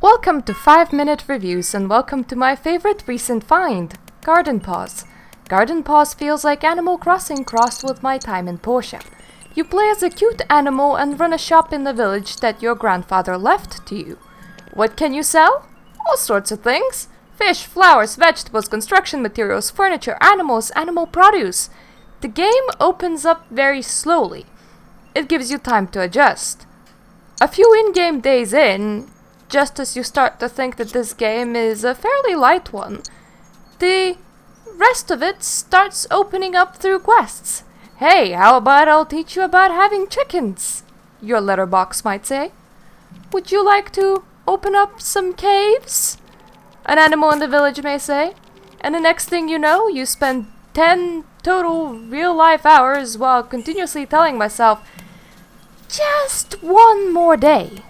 Welcome to 5-Minute Reviews and welcome to my favorite recent find, Garden Paws. Garden Paws feels like Animal Crossing crossed with my time in Portia. You play as a cute animal and run a shop in the village that your grandfather left to you. What can you sell? All sorts of things. Fish, flowers, vegetables, construction materials, furniture, animals, animal produce. The game opens up very slowly. It gives you time to adjust. A few in-game days in, just as you start to think that this game is a fairly light one, the rest of it starts opening up through quests. Hey, how about I'll teach you about having chickens? Your letterbox might say. Would you like to open up some caves? An animal in the village may say. And the next thing you know, you spend 10 total real-life hours while continuously telling myself, just one more day.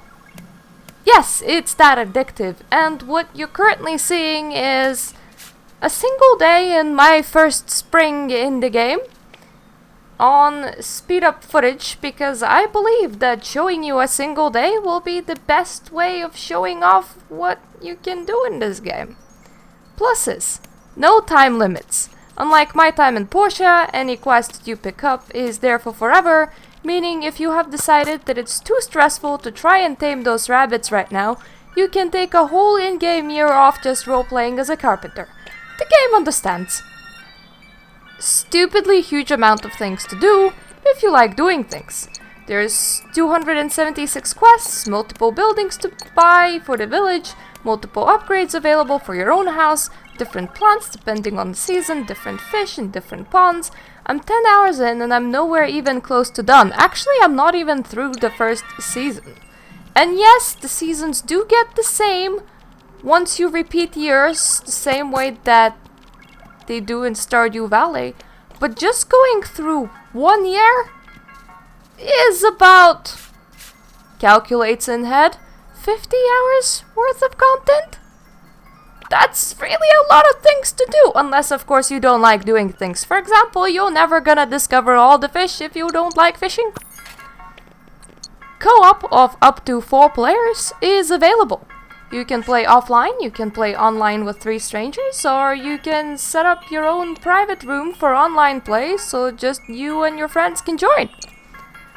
Yes, it's that addictive, and what you're currently seeing is a single day in my first spring in the game on speed-up footage, because I believe that showing you a single day will be the best way of showing off what you can do in this game. Pluses: no time limits. Unlike my time in Portia, any quest you pick up is there for forever, meaning if you have decided that it's too stressful to try and tame those rabbits right now, you can take a whole in-game year off just role-playing as a carpenter. The game understands. Stupidly huge amount of things to do if you like doing things. There's 276 quests, multiple buildings to buy for the village, multiple upgrades available for your own house, different plants depending on the season, different fish in different ponds. I'm 10 hours in and I'm nowhere even close to done. Actually, I'm not even through the first season. And yes, the seasons do get the same once you repeat years, the same way that they do in Stardew Valley. But just going through 1 year is about, calculates in head, 50 hours worth of content? That's really a lot of things to do, unless of course you don't like doing things. For example, you're never gonna discover all the fish if you don't like fishing. Co-op of up to 4 players is available. You can play offline, you can play online with 3 strangers, or you can set up your own private room for online play so just you and your friends can join.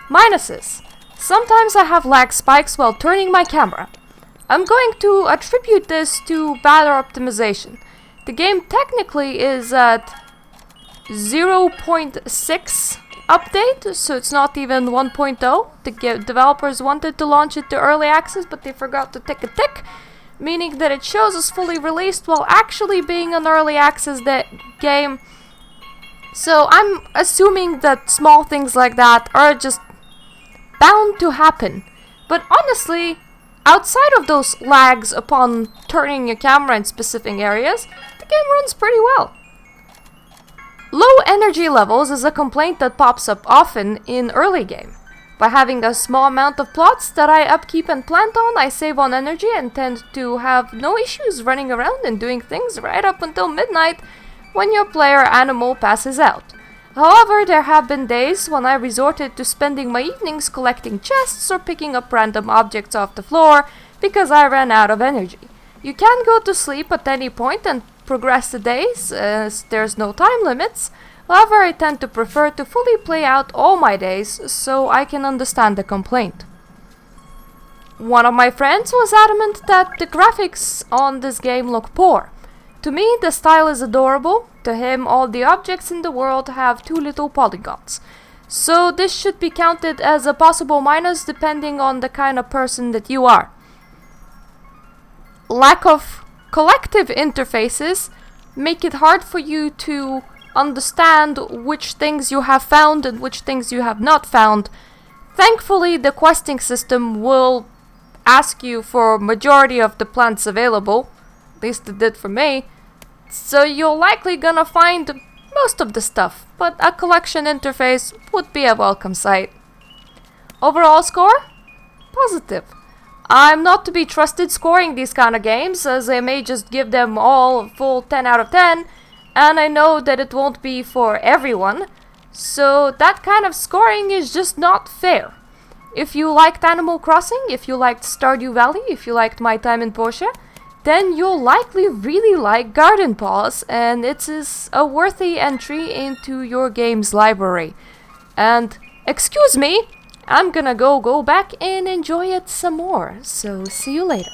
Minuses: sometimes I have lag spikes while turning my camera. I'm going to attribute this to battery optimization. The game technically is at 0.6 update, so it's not even 1.0. The developers wanted to launch it to early access, but they forgot to tick a tick, meaning that it shows as fully released while actually being an early access game. So I'm assuming that small things like that are just bound to happen. But honestly, outside of those lags upon turning your camera in specific areas, the game runs pretty well. Low energy levels is a complaint that pops up often in early game. By having a small amount of plots that I upkeep and plant on, I save on energy and tend to have no issues running around and doing things right up until midnight when your player animal passes out. However, there have been days when I resorted to spending my evenings collecting chests or picking up random objects off the floor because I ran out of energy. You can go to sleep at any point and progress the days, as there's no time limits. However, I tend to prefer to fully play out all my days so I can understand the complaint. One of my friends was adamant that the graphics on this game look poor. To me, the style is adorable. To him, all the objects in the world have too little polygons. So this should be counted as a possible minus depending on the kind of person that you are. Lack of collective interfaces make it hard for you to understand which things you have found and which things you have not found. Thankfully, the questing system will ask you for majority of the plants available. At least it did for me. So you're likely gonna find most of the stuff, but a collection interface would be a welcome sight. Overall score? Positive. I'm not to be trusted scoring these kind of games, as I may just give them all a full 10 out of 10, and I know that it won't be for everyone, so that kind of scoring is just not fair. if you liked Animal Crossing, if you liked Stardew Valley, if you liked my time in Portia, then you'll likely really like Garden Paws, and it is a worthy entry into your game's library. And excuse me, I'm gonna go back and enjoy it some more, so see you later.